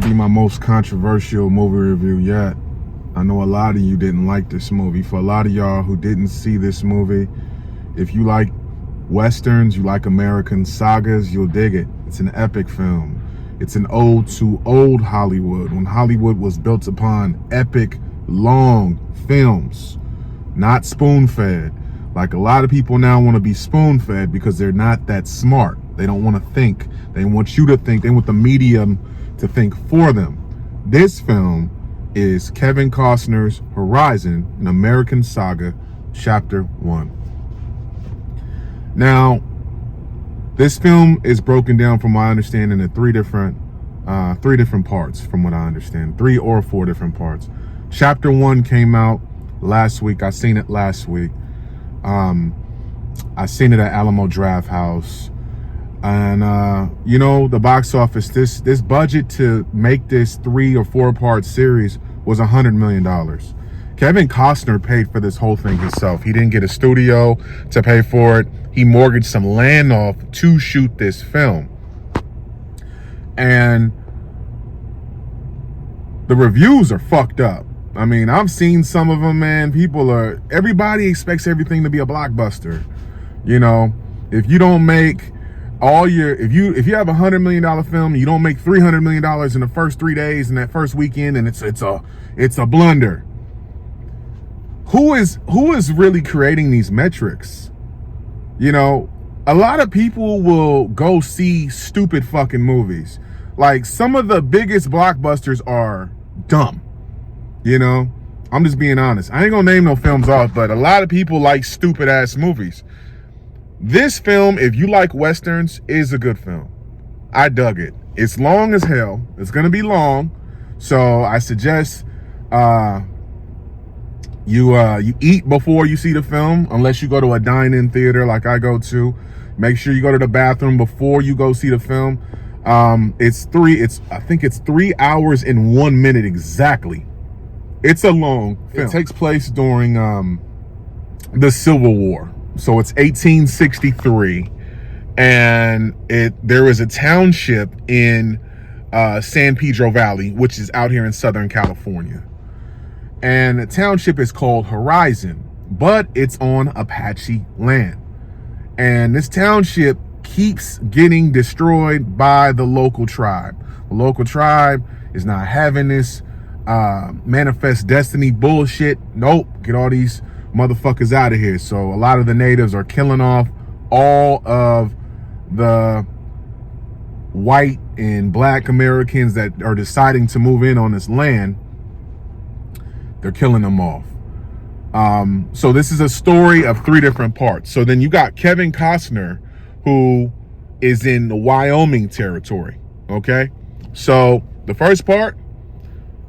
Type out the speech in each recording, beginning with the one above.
be my most controversial movie review yet. I know a lot of you didn't like this movie. For a lot of y'all who didn't see this movie, if you like Westerns, you like American sagas, you'll dig it. It's an epic film. It's an ode to old Hollywood, when Hollywood was built upon epic, long films, not spoon-fed. Like a lot of people now want to be spoon-fed because they're not that smart. They don't want to think. They want you to think. They want the medium to think for them. This film is Kevin Costner's Horizon, an American Saga, Chapter 1. Now, this film is broken down, from my understanding, in three different parts, from what I understand. 3 or 4 different parts. Chapter 1 came out last week. I seen it last week. I seen it at Alamo Draft House. And, the box office, this budget to make this 3 or 4 part series was $100 million. Kevin Costner paid for this whole thing himself. He didn't get a studio to pay for it. He mortgaged some land off to shoot this film. And the reviews are fucked up. I mean, I've seen some of them, man. Everybody expects everything to be a blockbuster. If you don't make if you have $100 million film, you don't make $300 million in the first 3 days in that first weekend, and it's a blunder. Who is really creating these metrics? A lot of people will go see stupid fucking movies. Like, some of the biggest blockbusters are dumb. I'm just being honest. I ain't gonna name no films off, but a lot of people like stupid ass movies. This film, if you like Westerns, is a good film. I dug it. It's long as hell. It's gonna be long. So I suggest you eat before you see the film, unless you go to a dine-in theater like I go to. Make sure you go to the bathroom before you go see the film. I think it's 3 hours and 1 minute exactly. It's a long film. It takes place during the Civil War. So it's 1863, and there is a township in San Pedro Valley, which is out here in Southern California. And the township is called Horizon, but it's on Apache land. And this township keeps getting destroyed by the local tribe. The local tribe is not having this manifest destiny bullshit. Nope, get all these motherfuckers out of here. So a lot of the natives are killing off all of the white and black Americans that are deciding to move in on this land. They're killing them off. So this is a story of 3 different parts. So then you got Kevin Costner, who is in the Wyoming territory. Okay. So the first part,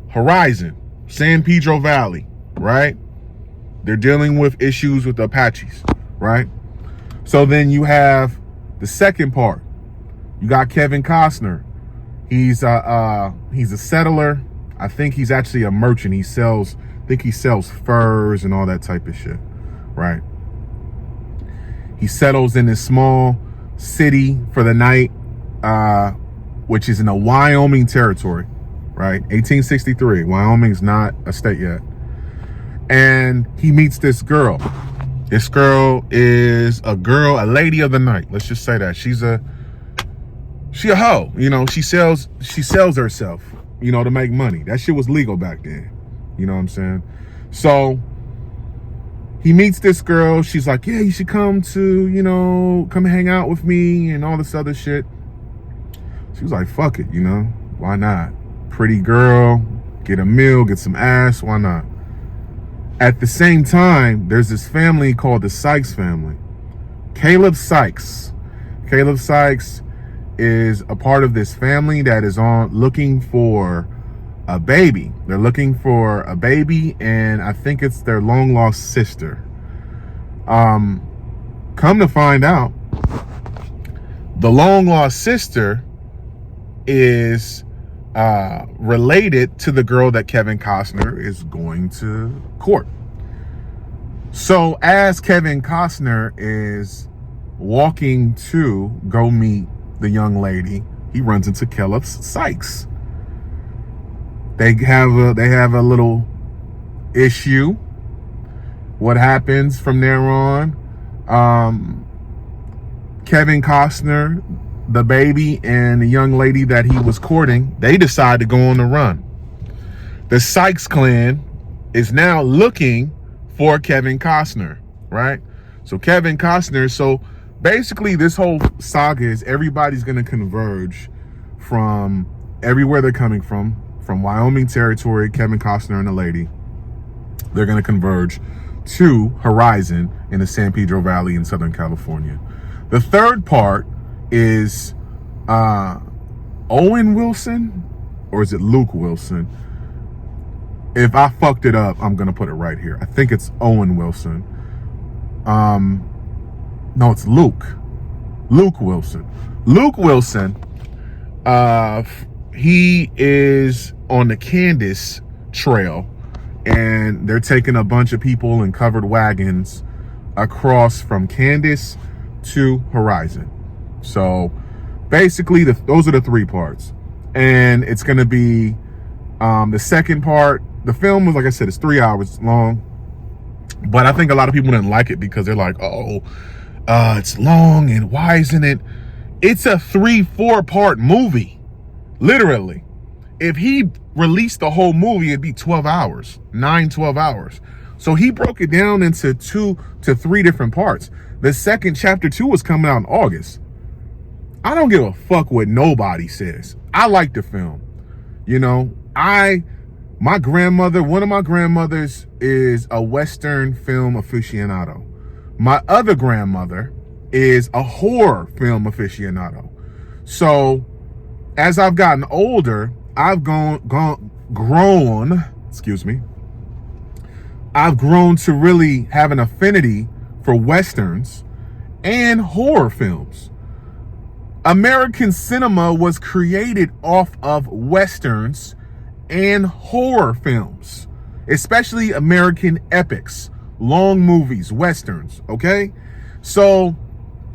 Horizon, San Pedro Valley, right? They're dealing with issues with the Apaches, right? So then you have the second part. You got Kevin Costner. He's a settler. I think he's actually a merchant. He sells furs and all that type of shit, right? He settles in this small city for the night, which is in the Wyoming territory, right? 1863. Wyoming's not a state yet. And he meets this girl. This girl is a lady of the night. Let's just say that. She a hoe. She sells herself, to make money. That shit was legal back then. You know what I'm saying? So he meets this girl. She's like, yeah, you should come hang out with me and all this other shit. She was like, fuck it, why not? Pretty girl, get a meal, get some ass, why not? At the same time, there's this family called the Sykes family. Caleb Sykes is a part of this family that is looking for a baby. They're looking for a baby, and I think it's their long lost sister. Come to find out, the long lost sister is related to the girl that Kevin Costner is going to court. So as Kevin Costner is walking to go meet the young lady, he runs into Caleb Sykes. They have a little issue. What happens from there on? Kevin Costner, the baby, and the young lady that he was courting, they decide to go on the run. The Sykes clan is now looking for Kevin Costner, right? So Kevin Costner, so basically this whole saga is everybody's going to converge from everywhere they're coming from Wyoming territory, Kevin Costner and the lady. They're going to converge to Horizon in the San Pedro Valley in Southern California. The third part is Owen Wilson, or is it Luke Wilson? If I fucked it up, I'm going to put it right here. I think it's Owen Wilson. No, it's Luke Wilson. Luke Wilson, he is on the Candace trail, and they're taking a bunch of people in covered wagons across from Candace to Horizon. So basically those are the three parts, and it's going to be the second part. The film was, like I said, it's 3 hours long, but I think a lot of people didn't like it because they're like, oh, it's long, and why isn't it? It's a 3-4 part movie, literally. If he released the whole movie, it'd be 12 hours, 12 hours. So he broke it down into 2 to 3 different parts. The second chapter 2 is coming out in August. I don't give a fuck what nobody says. I like the film. You know, my grandmother, one of my grandmothers is a Western film aficionado. My other grandmother is a horror film aficionado. So as I've gotten older, I've grown, excuse me. I've grown to really have an affinity for Westerns and horror films. American cinema was created off of Westerns and horror films, especially American epics, long movies, Westerns, okay? So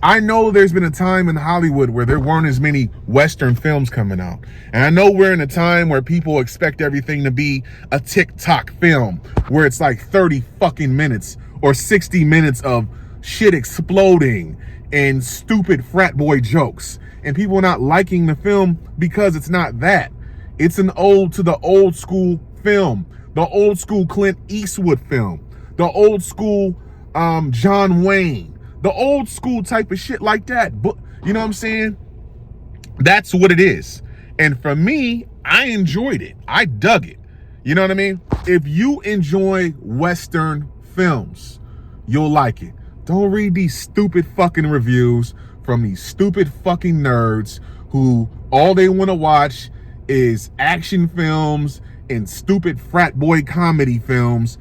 I know there's been a time in Hollywood where there weren't as many Western films coming out. And I know we're in a time where people expect everything to be a TikTok film, where it's like 30 fucking minutes or 60 minutes of shit exploding and stupid frat boy jokes, and people not liking the film because it's not that. It's an ode to the old school film, the old school Clint Eastwood film, the old school John Wayne, the old school type of shit like that. But you know what I'm saying? That's what it is. And for me, I enjoyed it. I dug it. You know what I mean? If you enjoy Western films, you'll like it. Don't read these stupid fucking reviews from these stupid fucking nerds who all they want to watch is action films and stupid frat boy comedy films,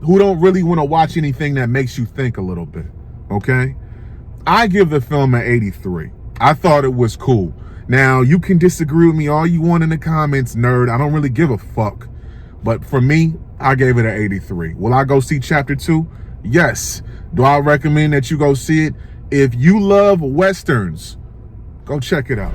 who don't really want to watch anything that makes you think a little bit, okay? I give the film an 83. I thought it was cool. Now, you can disagree with me all you want in the comments, nerd. I don't really give a fuck. But for me, I gave it an 83. Will I go see chapter 2? Yes. Do I recommend that you go see it? If you love Westerns, go check it out.